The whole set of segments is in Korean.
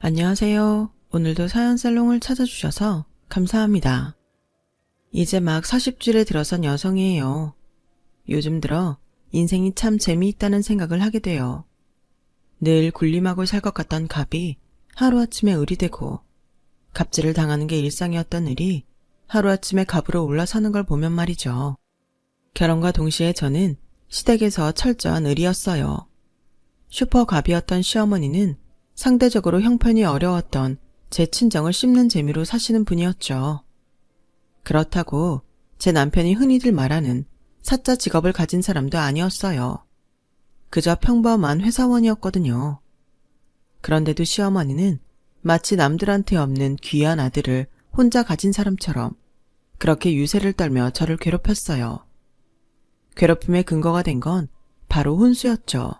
안녕하세요. 오늘도 사연살롱을 찾아주셔서 감사합니다. 이제 막 40줄에 들어선 여성이에요. 요즘 들어 인생이 참 재미있다는 생각을 하게 돼요. 늘 군림하고 살 것 같던 갑이 하루아침에 을이 되고, 갑질을 당하는 게 일상이었던 을이 하루아침에 갑으로 올라서는 걸 보면 말이죠. 결혼과 동시에 저는 시댁에서 철저한 을이었어요. 슈퍼갑이었던 시어머니는 상대적으로 형편이 어려웠던 제 친정을 씹는 재미로 사시는 분이었죠. 그렇다고 제 남편이 흔히들 말하는 사자 직업을 가진 사람도 아니었어요. 그저 평범한 회사원이었거든요. 그런데도 시어머니는 마치 남들한테 없는 귀한 아들을 혼자 가진 사람처럼 그렇게 유세를 떨며 저를 괴롭혔어요. 괴롭힘의 근거가 된 건 바로 혼수였죠.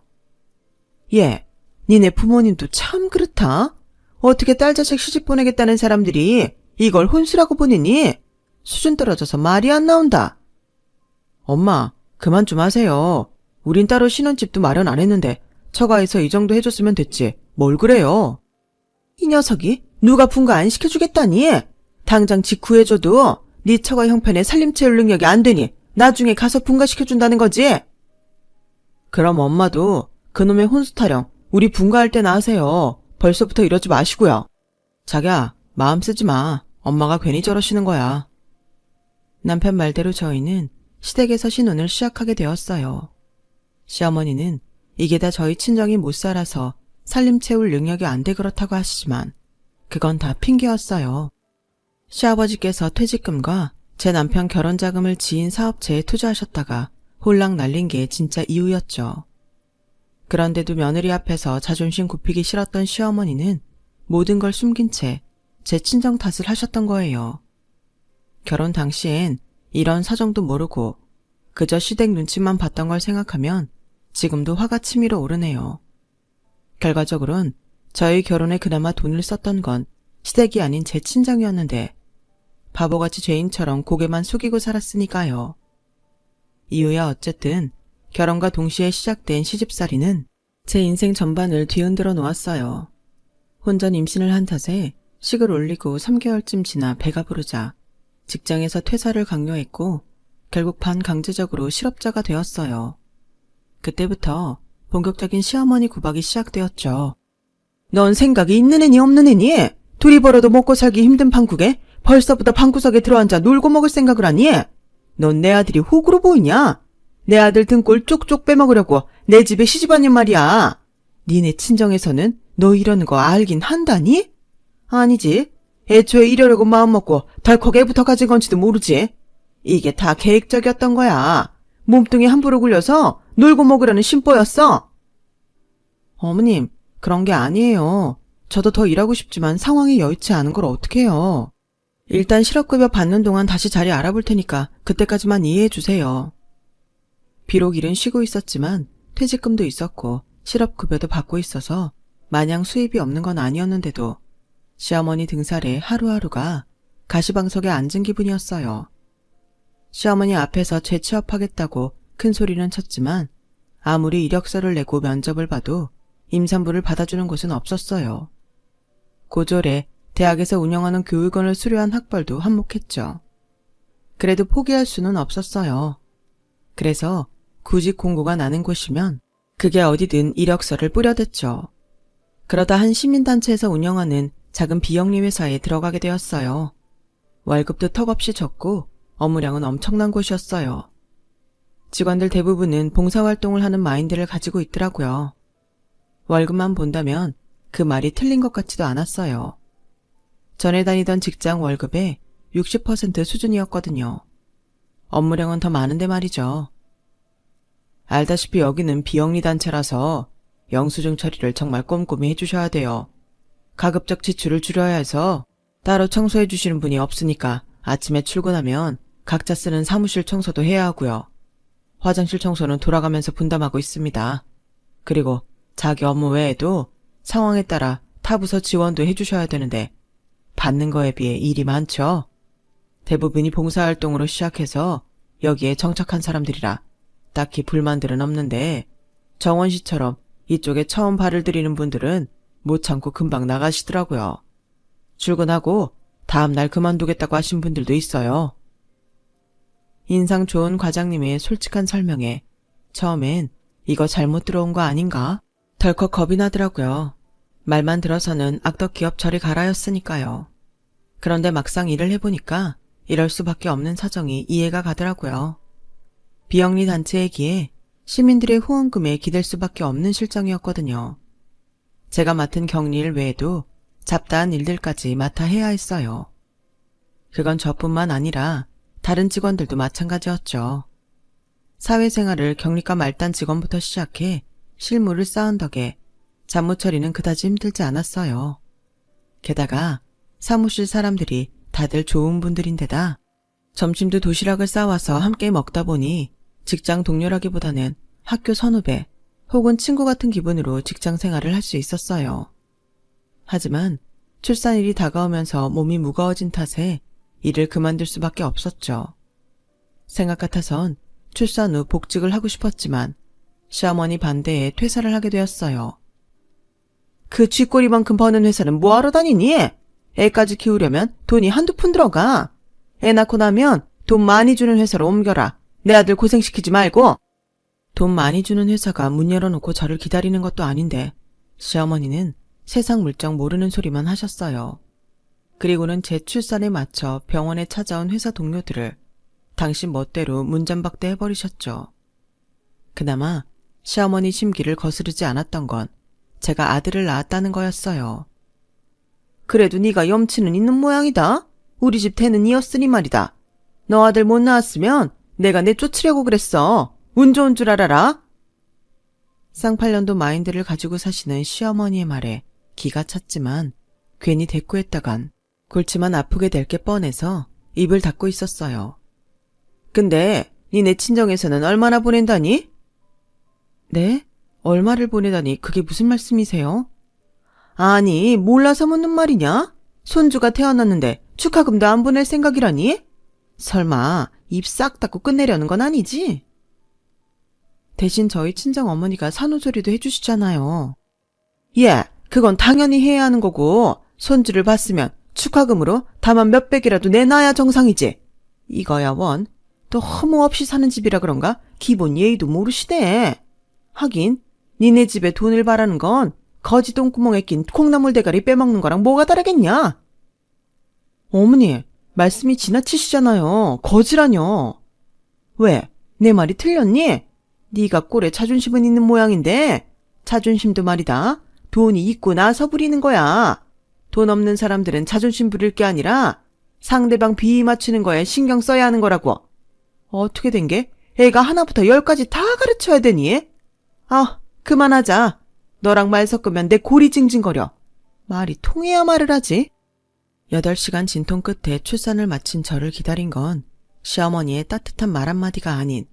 예, 니네 부모님도 참 그렇다. 어떻게 딸 자식 시집 보내겠다는 사람들이 이걸 혼수라고 보내니? 수준 떨어져서 말이 안 나온다. 엄마, 그만 좀 하세요. 우린 따로 신혼집도 마련 안 했는데 처가에서 이 정도 해줬으면 됐지. 뭘 그래요? 이 녀석이 누가 분가 안 시켜주겠다니? 당장 집 구해줘도 네 처가 형편에 살림 채울 능력이 안 되니 나중에 가서 분가시켜준다는 거지? 그럼 엄마도 그놈의 혼수 타령 우리 분가할 때나 하세요. 벌써부터 이러지 마시고요. 자기야, 마음 쓰지 마. 엄마가 괜히 저러시는 거야. 남편 말대로 저희는 시댁에서 신혼을 시작하게 되었어요. 시어머니는 이게 다 저희 친정이 못 살아서 살림 채울 능력이 안 돼 그렇다고 하시지만 그건 다 핑계였어요. 시아버지께서 퇴직금과 제 남편 결혼 자금을 지인 사업체에 투자하셨다가 홀랑 날린 게 진짜 이유였죠. 그런데도 며느리 앞에서 자존심 굽히기 싫었던 시어머니는 모든 걸 숨긴 채 제 친정 탓을 하셨던 거예요. 결혼 당시엔 이런 사정도 모르고 그저 시댁 눈치만 봤던 걸 생각하면 지금도 화가 치밀어 오르네요. 결과적으론 저희 결혼에 그나마 돈을 썼던 건 시댁이 아닌 제 친정이었는데 바보같이 죄인처럼 고개만 숙이고 살았으니까요. 이유야 어쨌든 결혼과 동시에 시작된 시집살이는 제 인생 전반을 뒤흔들어 놓았어요. 혼전 임신을 한 탓에 식을 올리고 3개월쯤 지나 배가 부르자 직장에서 퇴사를 강요했고 결국 반강제적으로 실업자가 되었어요. 그때부터 본격적인 시어머니 구박이 시작되었죠. 넌 생각이 있는 애니 없는 애니? 둘이 벌어도 먹고 살기 힘든 판국에 벌써부터 방구석에 들어앉아 놀고 먹을 생각을 하니? 넌 내 아들이 호구로 보이냐? 내 아들 등골 쪽쪽 빼먹으려고 내 집에 시집왔냔 말이야. 니네 친정에서는 너 이러는 거 알긴 한다니? 아니지. 애초에 이러려고 마음먹고 덜컥 애부터 가진 건지도 모르지. 이게 다 계획적이었던 거야. 몸뚱이 함부로 굴려서 놀고 먹으려는 심보였어. 어머님, 그런 게 아니에요. 저도 더 일하고 싶지만 상황이 여의치 않은 걸 어떡해요. 일단 실업급여 받는 동안 다시 자리 알아볼 테니까 그때까지만 이해해 주세요. 비록 일은 쉬고 있었지만 퇴직금도 있었고 실업급여도 받고 있어서 마냥 수입이 없는 건 아니었는데도 시어머니 등살에 하루하루가 가시방석에 앉은 기분이었어요. 시어머니 앞에서 재취업하겠다고 큰 소리는 쳤지만 아무리 이력서를 내고 면접을 봐도 임산부를 받아주는 곳은 없었어요. 고졸에 대학에서 운영하는 교육원을 수료한 학벌도 한몫했죠. 그래도 포기할 수는 없었어요. 그래서 구직 공고가 나는 곳이면 그게 어디든 이력서를 뿌려댔죠. 그러다 한 시민단체에서 운영하는 작은 비영리 회사에 들어가게 되었어요. 월급도 턱없이 적고 업무량은 엄청난 곳이었어요. 직원들 대부분은 봉사활동을 하는 마인드를 가지고 있더라고요. 월급만 본다면 그 말이 틀린 것 같지도 않았어요. 전에 다니던 직장 월급의 60% 수준이었거든요. 업무량은 더 많은데 말이죠. 알다시피 여기는 비영리 단체라서 영수증 처리를 정말 꼼꼼히 해주셔야 돼요. 가급적 지출을 줄여야 해서 따로 청소해 주시는 분이 없으니까 아침에 출근하면 각자 쓰는 사무실 청소도 해야 하고요. 화장실 청소는 돌아가면서 분담하고 있습니다. 그리고 자기 업무 외에도 상황에 따라 타 부서 지원도 해주셔야 되는데 받는 거에 비해 일이 많죠. 대부분이 봉사활동으로 시작해서 여기에 정착한 사람들이라 딱히 불만들은 없는데 정원 씨처럼 이쪽에 처음 발을 들이는 분들은 못 참고 금방 나가시더라고요. 출근하고 다음날 그만두겠다고 하신 분들도 있어요. 인상 좋은 과장님의 솔직한 설명에 처음엔 이거 잘못 들어온 거 아닌가? 덜컥 겁이 나더라고요. 말만 들어서는 악덕 기업 저리 가라였으니까요. 그런데 막상 일을 해보니까 이럴 수밖에 없는 사정이 이해가 가더라고요. 비영리 단체이기에 시민들의 후원금에 기댈 수밖에 없는 실정이었거든요. 제가 맡은 격리일 외에도 잡다한 일들까지 맡아 해야 했어요. 그건 저뿐만 아니라 다른 직원들도 마찬가지였죠. 사회생활을 격리과 말단 직원부터 시작해 실무를 쌓은 덕에 잡무 처리는 그다지 힘들지 않았어요. 게다가 사무실 사람들이 다들 좋은 분들인데다 점심도 도시락을 싸와서 함께 먹다 보니 직장 동료라기보다는 학교 선후배 혹은 친구 같은 기분으로 직장 생활을 할 수 있었어요. 하지만 출산일이 다가오면서 몸이 무거워진 탓에 일을 그만둘 수밖에 없었죠. 생각 같아선 출산 후 복직을 하고 싶었지만 시어머니 반대에 퇴사를 하게 되었어요. 그 쥐꼬리만큼 버는 회사는 뭐하러 다니니? 애까지 키우려면 돈이 한두 푼 들어가. 애 낳고 나면 돈 많이 주는 회사로 옮겨라. 내 아들 고생시키지 말고. 돈 많이 주는 회사가 문 열어놓고 저를 기다리는 것도 아닌데 시어머니는 세상 물정 모르는 소리만 하셨어요. 그리고는 제 출산에 맞춰 병원에 찾아온 회사 동료들을 당신 멋대로 문전박대 해버리셨죠. 그나마 시어머니 심기를 거스르지 않았던 건 제가 아들을 낳았다는 거였어요. 그래도 네가 염치는 있는 모양이다. 우리 집 대는이었으니 말이다. 너 아들 못 낳았으면 내가 내쫓으려고 그랬어. 운 좋은 줄 알아라. 쌍팔년도 마인드를 가지고 사시는 시어머니의 말에 기가 찼지만 괜히 대꾸했다간 골치만 아프게 될 게 뻔해서 입을 닫고 있었어요. 근데 니네 친정에서는 얼마나 보낸다니? 네? 얼마를 보내다니 그게 무슨 말씀이세요? 아니, 몰라서 묻는 말이냐? 손주가 태어났는데 축하금도 안 보낼 생각이라니? 설마 입 싹 닫고 끝내려는 건 아니지? 대신 저희 친정 어머니가 산후조리도 해주시잖아요. 예, 그건 당연히 해야 하는 거고 손주를 봤으면 축하금으로 다만 몇백이라도 내놔야 정상이지. 이거야 원. 또 허무 없이 사는 집이라 그런가 기본 예의도 모르시네. 하긴 니네 집에 돈을 바라는 건 거지 똥구멍에 낀 콩나물 대가리 빼먹는 거랑 뭐가 다르겠냐? 어머니, 말씀이 지나치시잖아요. 거지라뇨. 왜? 내 말이 틀렸니? 네가 꼴에 자존심은 있는 모양인데 자존심도 말이다. 돈이 있고 나서 부리는 거야. 돈 없는 사람들은 자존심 부릴 게 아니라 상대방 비위 맞추는 거에 신경 써야 하는 거라고. 어떻게 된 게? 애가 하나부터 10까지 다 가르쳐야 되니? 아, 그만하자. 너랑 말 섞으면 내 골이 징징거려. 말이 통해야 말을 하지. 8시간 진통 끝에 출산을 마친 저를 기다린 건 시어머니의 따뜻한 말 한마디가 아닌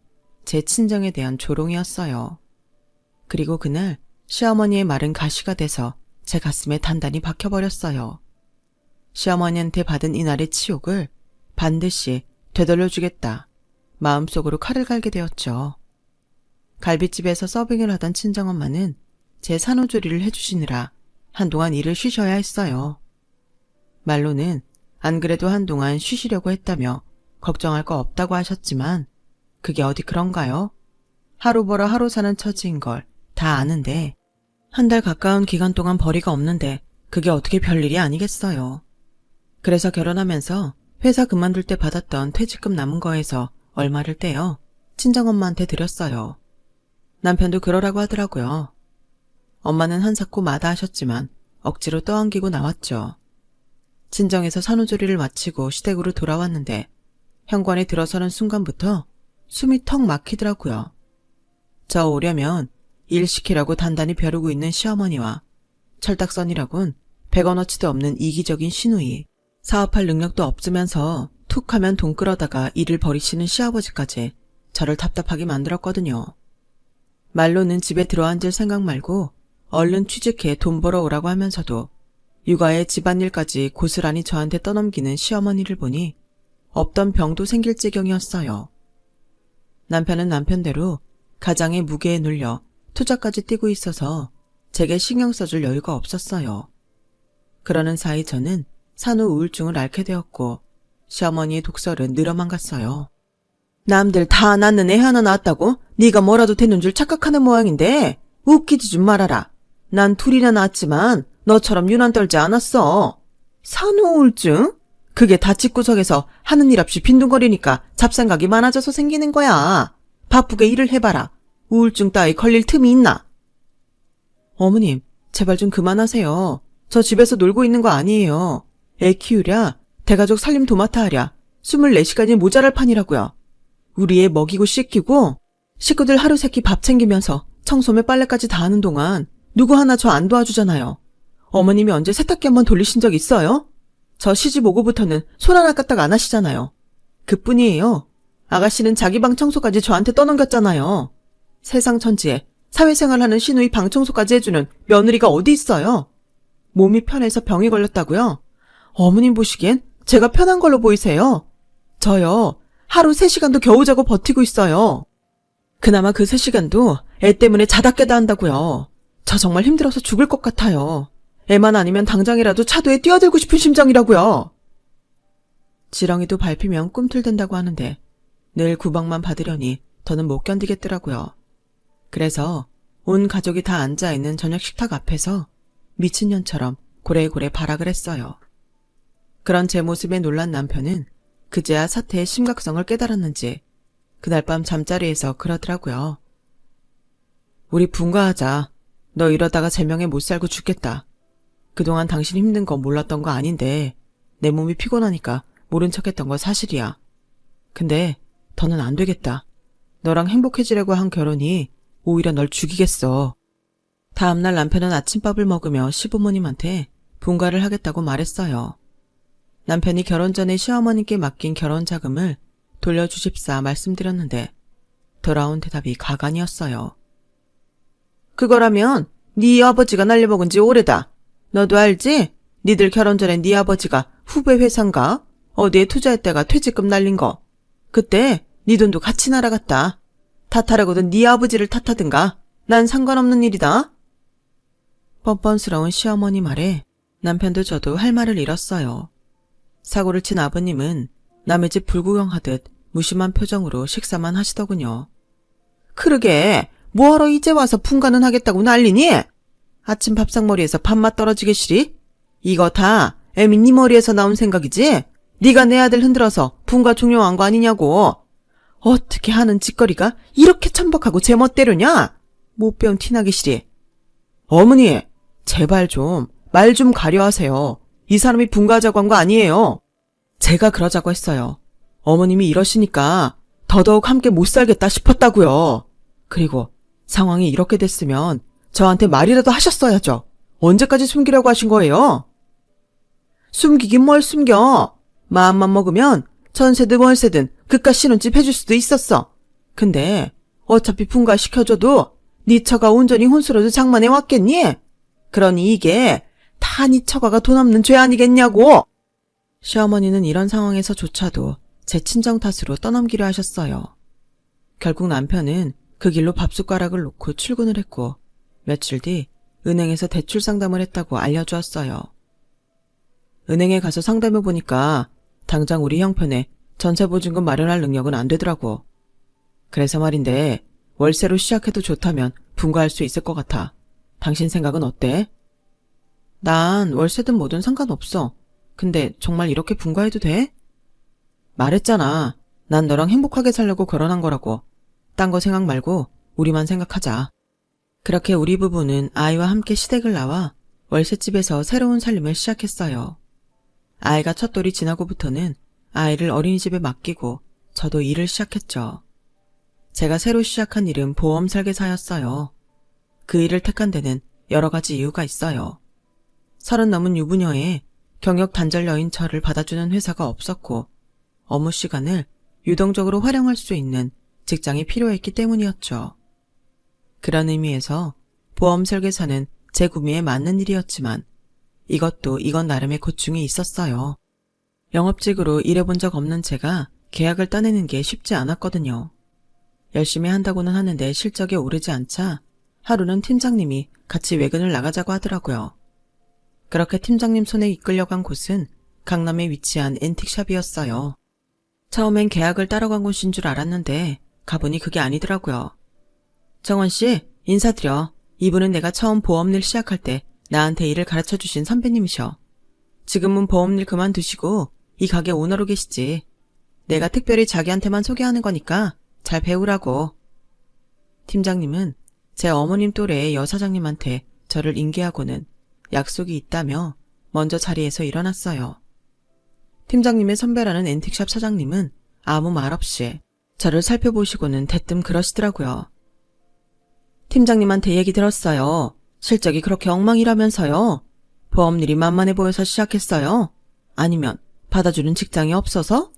제 친정에 대한 조롱이었어요. 그리고 그날 시어머니의 말은 가시가 돼서 제 가슴에 단단히 박혀버렸어요. 시어머니한테 받은 이날의 치욕을 반드시 되돌려주겠다. 마음속으로 칼을 갈게 되었죠. 갈비집에서 서빙을 하던 친정엄마는 제 산후조리를 해주시느라 한동안 일을 쉬셔야 했어요. 말로는 안 그래도 한동안 쉬시려고 했다며 걱정할 거 없다고 하셨지만 그게 어디 그런가요? 하루 벌어 하루 사는 처지인 걸 다 아는데 한 달 가까운 기간 동안 벌이가 없는데 그게 어떻게 별일이 아니겠어요. 그래서 결혼하면서 회사 그만둘 때 받았던 퇴직금 남은 거에서 얼마를 떼어 친정엄마한테 드렸어요. 남편도 그러라고 하더라고요. 엄마는 한사코 마다하셨지만 억지로 떠안기고 나왔죠. 친정에서 산후조리를 마치고 시댁으로 돌아왔는데 현관에 들어서는 순간부터 숨이 턱 막히더라고요. 저 오려면 일 시키라고 단단히 벼르고 있는 시어머니와 철딱선이라곤 100원어치도 없는 이기적인 시누이, 사업할 능력도 없으면서 툭 하면 돈 끌어다가 일을 버리시는 시아버지까지 저를 답답하게 만들었거든요. 말로는 집에 들어앉을 생각 말고 얼른 취직해 돈 벌어오라고 하면서도 육아에 집안일까지 고스란히 저한테 떠넘기는 시어머니를 보니 없던 병도 생길 지경이었어요. 남편은 남편대로 가장의 무게에 눌려 투자까지 뛰고 있어서 제게 신경 써줄 여유가 없었어요. 그러는 사이 저는 산후 우울증을 앓게 되었고 시어머니의 독설은 늘어만 갔어요. 남들 다 낳는 애 하나 낳았다고 네가 뭐라도 되는 줄 착각하는 모양인데 웃기지 좀 말아라. 난 둘이나 낳았지만 너처럼 유난 떨지 않았어. 산후 우울증? 그게 다 집구석에서 하는 일 없이 빈둥거리니까 잡생각이 많아져서 생기는 거야. 바쁘게 일을 해봐라. 우울증 따위 걸릴 틈이 있나? 어머님, 제발 좀 그만하세요. 저 집에서 놀고 있는 거 아니에요. 애 키우랴, 대가족 살림 도맡아 하랴, 24시간이 모자랄 판이라고요. 우리 애 먹이고 씻기고 식구들 하루 세끼 밥 챙기면서 청소매 빨래까지 다 하는 동안 누구 하나 저 안 도와주잖아요. 어머님이 언제 세탁기 한번 돌리신 적 있어요? 저 시집 오고부터는 손 하나 까딱 안 하시잖아요. 그뿐이에요. 아가씨는 자기 방 청소까지 저한테 떠넘겼잖아요. 세상 천지에 사회생활하는 시누이 방 청소까지 해주는 며느리가 어디 있어요? 몸이 편해서 병이 걸렸다고요? 어머님 보시기엔 제가 편한 걸로 보이세요? 저요, 하루 3시간도 겨우 자고 버티고 있어요. 그나마 그 3시간도 애 때문에 자다 깨다 한다고요. 저 정말 힘들어서 죽을 것 같아요. 애만 아니면 당장이라도 차도에 뛰어들고 싶은 심정이라고요. 지렁이도 밟히면 꿈틀댄다고 하는데 늘 구박만 받으려니 더는 못 견디겠더라고요. 그래서 온 가족이 다 앉아있는 저녁 식탁 앞에서 미친년처럼 고래고래 발악을 했어요. 그런 제 모습에 놀란 남편은 그제야 사태의 심각성을 깨달았는지 그날 밤 잠자리에서 그러더라고요. 우리 분가하자. 너 이러다가 제명에 못 살고 죽겠다. 그동안 당신 힘든 거 몰랐던 거 아닌데 내 몸이 피곤하니까 모른 척했던 거 사실이야. 근데 더는 안 되겠다. 너랑 행복해지려고 한 결혼이 오히려 널 죽이겠어. 다음날 남편은 아침밥을 먹으며 시부모님한테 분가를 하겠다고 말했어요. 남편이 결혼 전에 시어머님께 맡긴 결혼 자금을 돌려주십사 말씀드렸는데 돌아온 대답이 가관이었어요. 그거라면 네 아버지가 날려먹은 지 오래다. 너도 알지? 니들 결혼 전에 네 아버지가 후배 회사인가? 어디에 투자했다가 퇴직금 날린 거. 그때 네 돈도 같이 날아갔다. 탓하라고든 네 아버지를 탓하든가. 난 상관없는 일이다. 뻔뻔스러운 시어머니 말에 남편도 저도 할 말을 잃었어요. 사고를 친 아버님은 남의 집 불구경하듯 무심한 표정으로 식사만 하시더군요. 그러게 뭐하러 이제 와서 분가는 하겠다고 난리니? 아침 밥상머리에서 밥맛 떨어지게 시리? 이거 다 애미 네 머리에서 나온 생각이지? 네가 내 아들 흔들어서 분가 종료한 거 아니냐고. 어떻게 하는 짓거리가 이렇게 천박하고 제멋대로냐? 못 배운 티나기 시리. 어머니, 제발 좀 말 좀 가려하세요. 이 사람이 분가하자고 한 거 아니에요. 제가 그러자고 했어요. 어머님이 이러시니까 더더욱 함께 못 살겠다 싶었다고요. 그리고 상황이 이렇게 됐으면 저한테 말이라도 하셨어야죠. 언제까지 숨기려고 하신 거예요? 숨기긴 뭘 숨겨. 마음만 먹으면 전세든 월세든 그깟 신혼집 해줄 수도 있었어. 근데 어차피 분가시켜줘도 네 처가 온전히 혼수로도 장만해 왔겠니? 그러니 이게 다 네 처가가 돈 없는 죄 아니겠냐고. 시어머니는 이런 상황에서조차도 제 친정 탓으로 떠넘기려 하셨어요. 결국 남편은 그 길로 밥숟가락을 놓고 출근을 했고 며칠 뒤 은행에서 대출 상담을 했다고 알려주었어요. 은행에 가서 상담해보니까 당장 우리 형편에 전세보증금 마련할 능력은 안 되더라고. 그래서 말인데 월세로 시작해도 좋다면 분가할 수 있을 것 같아. 당신 생각은 어때? 난 월세든 뭐든 상관없어. 근데 정말 이렇게 분가해도 돼? 말했잖아. 난 너랑 행복하게 살려고 결혼한 거라고. 딴 거 생각 말고 우리만 생각하자. 그렇게 우리 부부는 아이와 함께 시댁을 나와 월세집에서 새로운 살림을 시작했어요. 아이가 첫 돌이 지나고부터는 아이를 어린이집에 맡기고 저도 일을 시작했죠. 제가 새로 시작한 일은 보험 설계사였어요. 그 일을 택한 데는 여러 가지 이유가 있어요. 30 넘은 유부녀에 경력 단절녀인 저를 받아주는 회사가 없었고 업무 시간을 유동적으로 활용할 수 있는 직장이 필요했기 때문이었죠. 그런 의미에서 보험 설계사는 제 구미에 맞는 일이었지만 이건 나름의 고충이 있었어요. 영업직으로 일해본 적 없는 제가 계약을 따내는 게 쉽지 않았거든요. 열심히 한다고는 하는데 실적이 오르지 않자 하루는 팀장님이 같이 외근을 나가자고 하더라고요. 그렇게 팀장님 손에 이끌려간 곳은 강남에 위치한 앤틱샵이었어요. 처음엔 계약을 따러 간 곳인 줄 알았는데 가보니 그게 아니더라고요. 정원씨, 인사드려. 이분은 내가 처음 보험일 시작할 때 나한테 일을 가르쳐주신 선배님이셔. 지금은 보험일 그만두시고 이 가게 오너로 계시지. 내가 특별히 자기한테만 소개하는 거니까 잘 배우라고. 팀장님은 제 어머님 또래의 여사장님한테 저를 인계하고는 약속이 있다며 먼저 자리에서 일어났어요. 팀장님의 선배라는 앤틱샵 사장님은 아무 말 없이 저를 살펴보시고는 대뜸 그러시더라고요. 팀장님한테 얘기 들었어요. 실적이 그렇게 엉망이라면서요. 보험일이 만만해 보여서 시작했어요? 아니면 받아주는 직장이 없어서?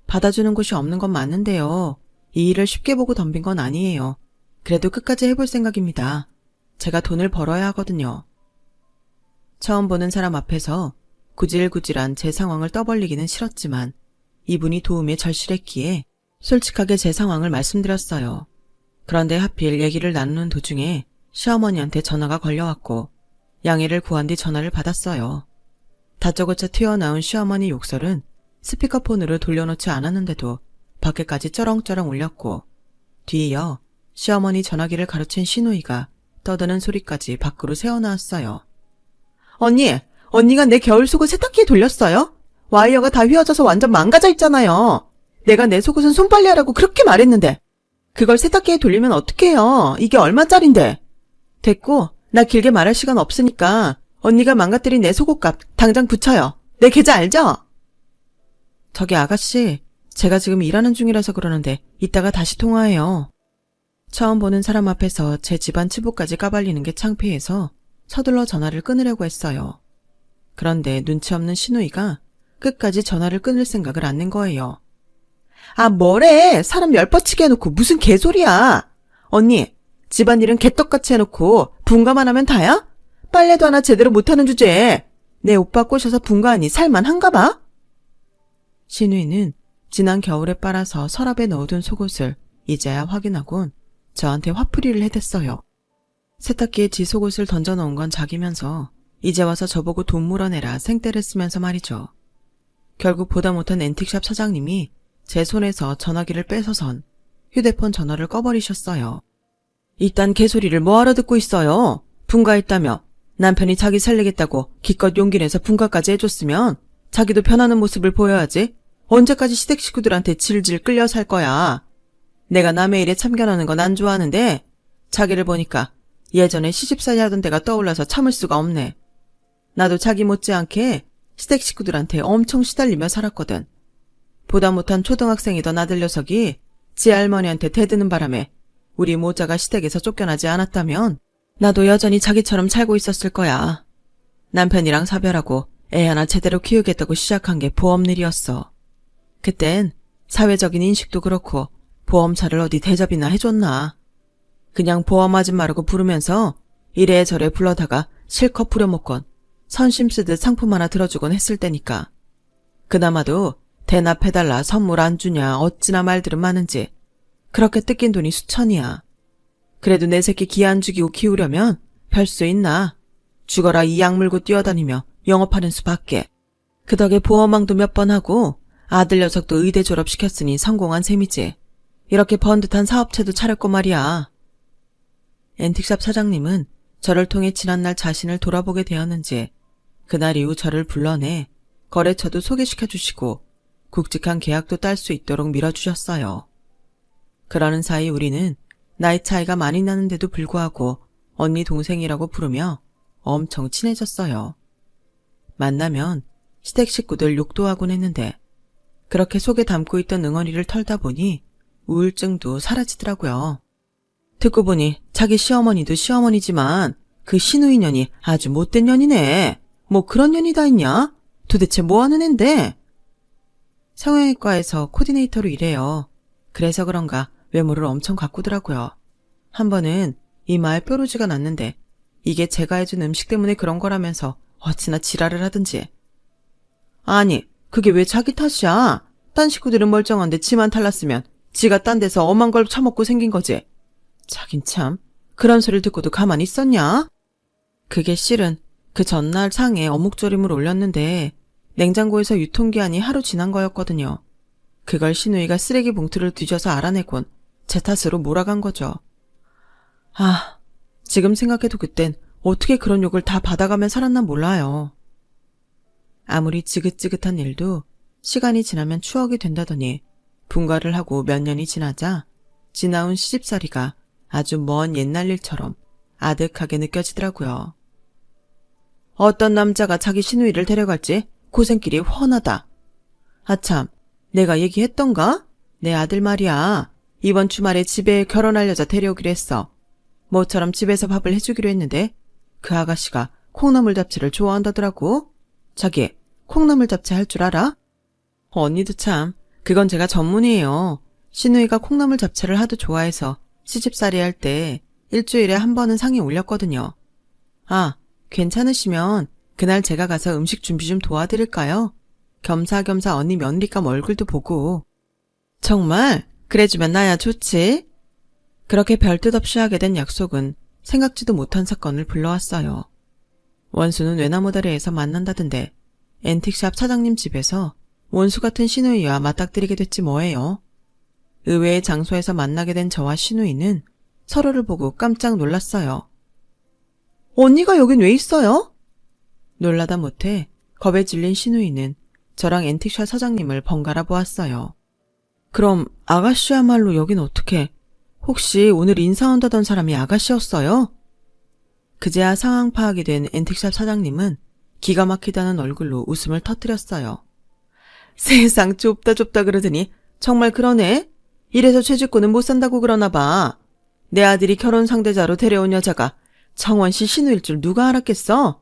받아주는 곳이 없는 건 맞는데요. 이 일을 쉽게 보고 덤빈 건 아니에요. 그래도 끝까지 해볼 생각입니다. 제가 돈을 벌어야 하거든요. 처음 보는 사람 앞에서 구질구질한 제 상황을 떠벌리기는 싫었지만 이분이 도움에 절실했기에 솔직하게 제 상황을 말씀드렸어요. 그런데 하필 얘기를 나누는 도중에 시어머니한테 전화가 걸려왔고 양해를 구한 뒤 전화를 받았어요. 다짜고짜 튀어나온 시어머니 욕설은 스피커폰으로 돌려놓지 않았는데도 밖에까지 쩌렁쩌렁 울렸고 뒤이어 시어머니 전화기를 가로챈 시누이가 떠드는 소리까지 밖으로 새어나왔어요. 언니가 내 겨울 속옷 세탁기에 돌렸어요? 와이어가 다 휘어져서 완전 망가져 있잖아요. 내가 내 속옷은 손빨래하라고 그렇게 말했는데 그걸 세탁기에 돌리면 어떡해요? 이게 얼마짜린데? 됐고 나 길게 말할 시간 없으니까 언니가 망가뜨린 내 속옷값 당장 붙여요. 내 계좌 알죠? 저기 아가씨, 제가 지금 일하는 중이라서 그러는데 이따가 다시 통화해요. 처음 보는 사람 앞에서 제 집안 치부까지 까발리는 게 창피해서 서둘러 전화를 끊으려고 했어요. 그런데 눈치 없는 시누이가 끝까지 전화를 끊을 생각을 안 낸 거예요. 아, 뭐래? 사람 열뻗치게 해놓고 무슨 개소리야. 언니, 집안일은 개떡같이 해놓고 분가만 하면 다야? 빨래도 하나 제대로 못하는 주제에 내 오빠 꼬셔서 분가하니 살만한가 봐? 시누이는 지난 겨울에 빨아서 서랍에 넣어둔 속옷을 이제야 확인하곤 저한테 화풀이를 해댔어요. 세탁기에 지 속옷을 던져놓은 건 자기면서 이제 와서 저보고 돈 물어내라 생떼를 쓰면서 말이죠. 결국 보다 못한 앤틱샵 사장님이 제 손에서 전화기를 뺏어선 휴대폰 전화를 꺼버리셨어요. 이딴 개소리를 뭐하러 듣고 있어요? 분가했다며 남편이 자기 살리겠다고 기껏 용기 내서 분가까지 해줬으면 자기도 편하는 모습을 보여야지. 언제까지 시댁 식구들한테 질질 끌려 살 거야. 내가 남의 일에 참견하는 건 안 좋아하는데 자기를 보니까 예전에 시집살이 하던 데가 떠올라서 참을 수가 없네. 나도 자기 못지않게 시댁 식구들한테 엄청 시달리며 살았거든. 보다 못한 초등학생이던 아들 녀석이 지 할머니한테 대드는 바람에 우리 모자가 시댁에서 쫓겨나지 않았다면 나도 여전히 자기처럼 살고 있었을 거야. 남편이랑 사별하고 애 하나 제대로 키우겠다고 시작한 게 보험일이었어. 그땐 사회적인 인식도 그렇고 보험사를 어디 대접이나 해줬나. 그냥 보험 아줌마라고 부르면서 이래저래 불러다가 실컷 부려먹곤 선심 쓰듯 상품 하나 들어주곤 했을 때니까. 그나마도 대납해달라 선물 안 주냐 어찌나 말들은 많은지 그렇게 뜯긴 돈이 수천이야. 그래도 내 새끼 기 안 죽이고 키우려면 별 수 있나. 죽어라 이 약 물고 뛰어다니며 영업하는 수밖에. 그 덕에 보험왕도 몇 번 하고 아들 녀석도 의대 졸업시켰으니 성공한 셈이지. 이렇게 번듯한 사업체도 차렸고 말이야. 앤틱샵 사장님은 저를 통해 지난날 자신을 돌아보게 되었는지 그날 이후 저를 불러내 거래처도 소개시켜주시고 굵직한 계약도 딸 수 있도록 밀어주셨어요. 그러는 사이 우리는 나이 차이가 많이 나는데도 불구하고 언니 동생이라고 부르며 엄청 친해졌어요. 만나면 시댁 식구들 욕도 하곤 했는데 그렇게 속에 담고 있던 응어리를 털다 보니 우울증도 사라지더라고요. 듣고 보니 자기 시어머니도 시어머니지만 그 시누이 년이 아주 못된 년이네. 뭐 그런 년이 다 있냐? 도대체 뭐하는 앤데? 성형외과에서 코디네이터로 일해요. 그래서 그런가 외모를 엄청 가꾸더라고요. 한 번은 이마에 뾰루지가 났는데 이게 제가 해준 음식 때문에 그런 거라면서 어찌나 지랄을 하든지. 아니, 그게 왜 자기 탓이야? 딴 식구들은 멀쩡한데 지만 탈났으면 지가 딴 데서 엄한 걸 처먹고 생긴 거지. 자긴 참, 그런 소리를 듣고도 가만히 있었냐? 그게 실은 그 전날 상에 어묵조림을 올렸는데 냉장고에서 유통기한이 하루 지난 거였거든요. 그걸 신우이가 쓰레기 봉투를 뒤져서 알아내곤 제 탓으로 몰아간 거죠. 아, 지금 생각해도 그땐 어떻게 그런 욕을 다 받아가며 살았나 몰라요. 아무리 지긋지긋한 일도 시간이 지나면 추억이 된다더니 분가를 하고 몇 년이 지나자 지나온 시집살이가 아주 먼 옛날 일처럼 아득하게 느껴지더라고요. 어떤 남자가 자기 시누이를 데려갈지 고생길이 훤하다. 아참, 내가 얘기했던가? 내 아들 말이야. 이번 주말에 집에 결혼할 여자 데려오기로 했어. 모처럼 집에서 밥을 해주기로 했는데 그 아가씨가 콩나물 잡채를 좋아한다더라고. 자기, 콩나물 잡채 할 줄 알아? 언니도 참, 그건 제가 전문이에요. 시누이가 콩나물 잡채를 하도 좋아해서 시집살이 할 때 일주일에 한 번은 상에 올렸거든요. 아, 괜찮으시면 그날 제가 가서 음식 준비 좀 도와드릴까요? 겸사겸사 언니 며느리감 얼굴도 보고. 정말? 그래주면 나야 좋지. 그렇게 별뜻 없이 하게 된 약속은 생각지도 못한 사건을 불러왔어요. 원수는 외나무다리에서 만난다던데 앤틱샵 사장님 집에서 원수 같은 시누이와 맞닥뜨리게 됐지 뭐예요. 의외의 장소에서 만나게 된 저와 시누이는 서로를 보고 깜짝 놀랐어요. 언니가 여긴 왜 있어요? 놀라다 못해 겁에 질린 시누이는 저랑 앤틱샵 사장님을 번갈아 보았어요. 그럼 아가씨야말로 여긴 어떻게? 혹시 오늘 인사 온다던 사람이 아가씨였어요? 그제야 상황 파악이 된 앤틱샵 사장님은 기가 막히다는 얼굴로 웃음을 터뜨렸어요. 세상 좁다 그러더니 정말 그러네. 이래서 최직구는 못 산다고 그러나 봐. 내 아들이 결혼 상대자로 데려온 여자가 정원씨 신우일 줄 누가 알았겠어?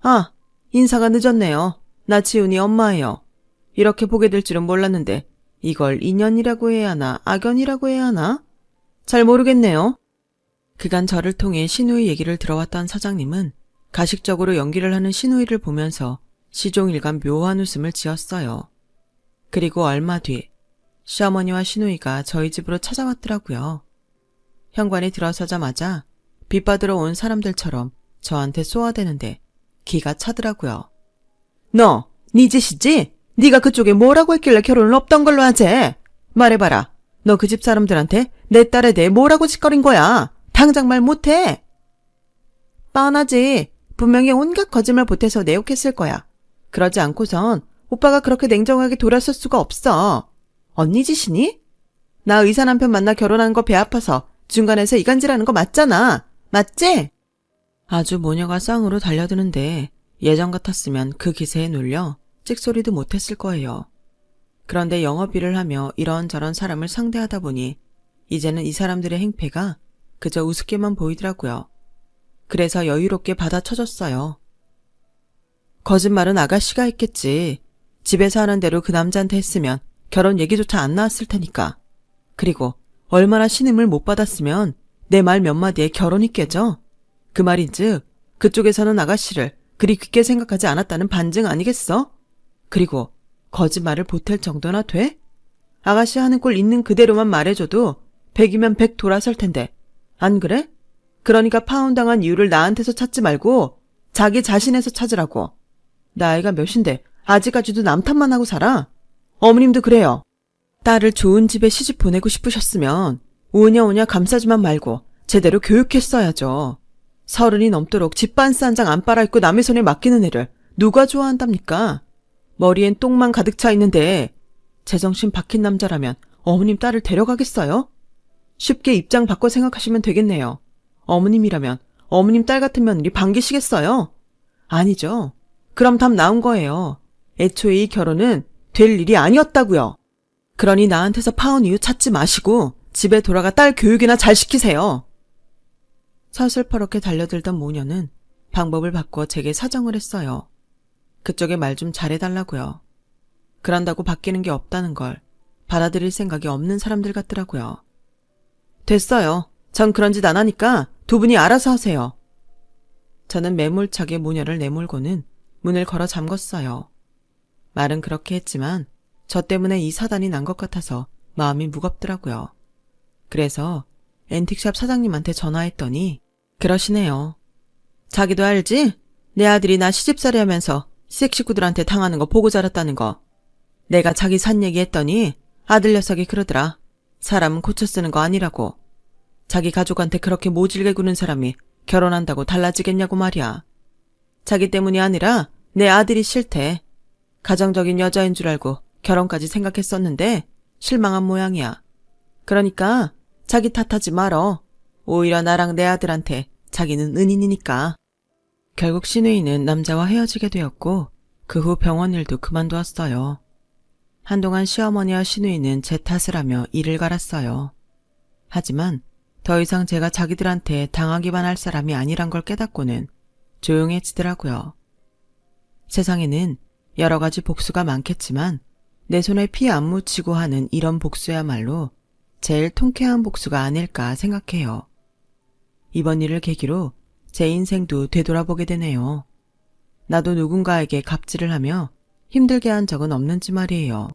아, 인사가 늦었네요. 나 지훈이 엄마예요. 이렇게 보게 될 줄은 몰랐는데 이걸 인연이라고 해야 하나 악연이라고 해야 하나? 잘 모르겠네요. 그간 저를 통해 신우이 얘기를 들어왔던 사장님은 가식적으로 연기를 하는 신우이를 보면서 시종일관 묘한 웃음을 지었어요. 그리고 얼마 뒤 시어머니와 신우이가 저희 집으로 찾아왔더라고요. 현관에 들어서자마자 빚받으러 온 사람들처럼 저한테 쏘아대는데 기가 차더라고요. 너, 네 짓이지? 네가 그쪽에 뭐라고 했길래 결혼을 없던 걸로 하재? 말해봐라. 너 그 집 사람들한테 내 딸에 대해 뭐라고 짓거린 거야? 당장 말 못해? 뻔하지. 분명히 온갖 거짓말 보태서 내욕했을 거야. 그러지 않고선 오빠가 그렇게 냉정하게 돌아설 수가 없어. 언니 짓이니? 나 의사 남편 만나 결혼한 거 배 아파서 중간에서 이간질하는 거 맞잖아. 맞지? 아주 모녀가 쌍으로 달려드는데 예전 같았으면 그 기세에 눌려 찍소리도 못했을 거예요. 그런데 영업일을 하며 이런저런 사람을 상대하다 보니 이제는 이 사람들의 행패가 그저 우습게만 보이더라고요. 그래서 여유롭게 받아쳐줬어요. 거짓말은 아가씨가 했겠지. 집에서 하는 대로 그 남자한테 했으면 결혼 얘기조차 안 나왔을 테니까. 그리고 얼마나 신임을 못 받았으면 내 말 몇 마디에 결혼이 깨져? 그 말인즉 그쪽에서는 아가씨를 그리 깊게 생각하지 않았다는 반증 아니겠어? 그리고 거짓말을 보탤 정도나 돼? 아가씨 하는 꼴 있는 그대로만 말해줘도 100이면 100 돌아설 텐데. 안 그래? 그러니까 파혼당한 이유를 나한테서 찾지 말고 자기 자신에서 찾으라고. 나이가 몇인데 아직까지도 남 탓만 하고 살아? 어머님도 그래요. 딸을 좋은 집에 시집 보내고 싶으셨으면 오냐오냐 감싸지만 말고 제대로 교육했어야죠. 30이 넘도록 집반스 한 장 안 빨아입고 남의 손에 맡기는 애를 누가 좋아한답니까? 머리엔 똥만 가득 차 있는데 제정신 박힌 남자라면 어머님 딸을 데려가겠어요? 쉽게 입장 바꿔 생각하시면 되겠네요. 어머님이라면 어머님 딸 같은 며느리 반기시겠어요? 아니죠. 그럼 답 나온 거예요. 애초에 이 결혼은 될 일이 아니었다고요. 그러니 나한테서 파혼 이유 찾지 마시고 집에 돌아가 딸 교육이나 잘 시키세요. 서슬퍼렇게 달려들던 모녀는 방법을 바꿔 제게 사정을 했어요. 그쪽에 말 좀 잘해달라고요. 그런다고 바뀌는 게 없다는 걸 받아들일 생각이 없는 사람들 같더라고요. 됐어요. 전 그런 짓 안 하니까 두 분이 알아서 하세요. 저는 매몰차게 모녀를 내몰고는 문을 걸어 잠궜어요. 말은 그렇게 했지만 저 때문에 이 사단이 난 것 같아서 마음이 무겁더라고요. 그래서 앤틱샵 사장님한테 전화했더니 그러시네요. 자기도 알지? 내 아들이 나 시집살이 하면서 시댁 식구들한테 당하는 거 보고 자랐다는 거. 내가 자기 산 얘기했더니 아들 녀석이 그러더라. 사람은 고쳐 쓰는 거 아니라고. 자기 가족한테 그렇게 모질게 구는 사람이 결혼한다고 달라지겠냐고 말이야. 자기 때문이 아니라 내 아들이 싫대. 가정적인 여자인 줄 알고 결혼까지 생각했었는데 실망한 모양이야. 그러니까 자기 탓하지 말어. 오히려 나랑 내 아들한테 자기는 은인이니까. 결국 신우이는 남자와 헤어지게 되었고 그 후 병원 일도 그만두었어요. 한동안 시어머니와 신우이는 제 탓을 하며 이를 갈았어요. 하지만 더 이상 제가 자기들한테 당하기만 할 사람이 아니란 걸 깨닫고는 조용해지더라고요. 세상에는 여러 가지 복수가 많겠지만 내 손에 피 안 묻히고 하는 이런 복수야말로 제일 통쾌한 복수가 아닐까 생각해요. 이번 일을 계기로 제 인생도 되돌아보게 되네요. 나도 누군가에게 갑질을 하며 힘들게 한 적은 없는지 말이에요.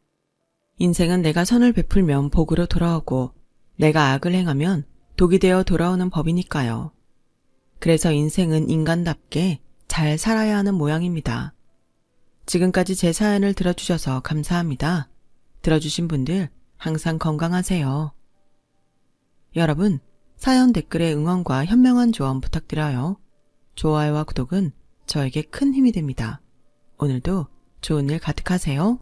인생은 내가 선을 베풀면 복으로 돌아오고 내가 악을 행하면 독이 되어 돌아오는 법이니까요. 그래서 인생은 인간답게 잘 살아야 하는 모양입니다. 지금까지 제 사연을 들어주셔서 감사합니다. 들어주신 분들 항상 건강하세요. 여러분, 사연 댓글에 응원과 현명한 조언 부탁드려요. 좋아요와 구독은 저에게 큰 힘이 됩니다. 오늘도 좋은 일 가득하세요.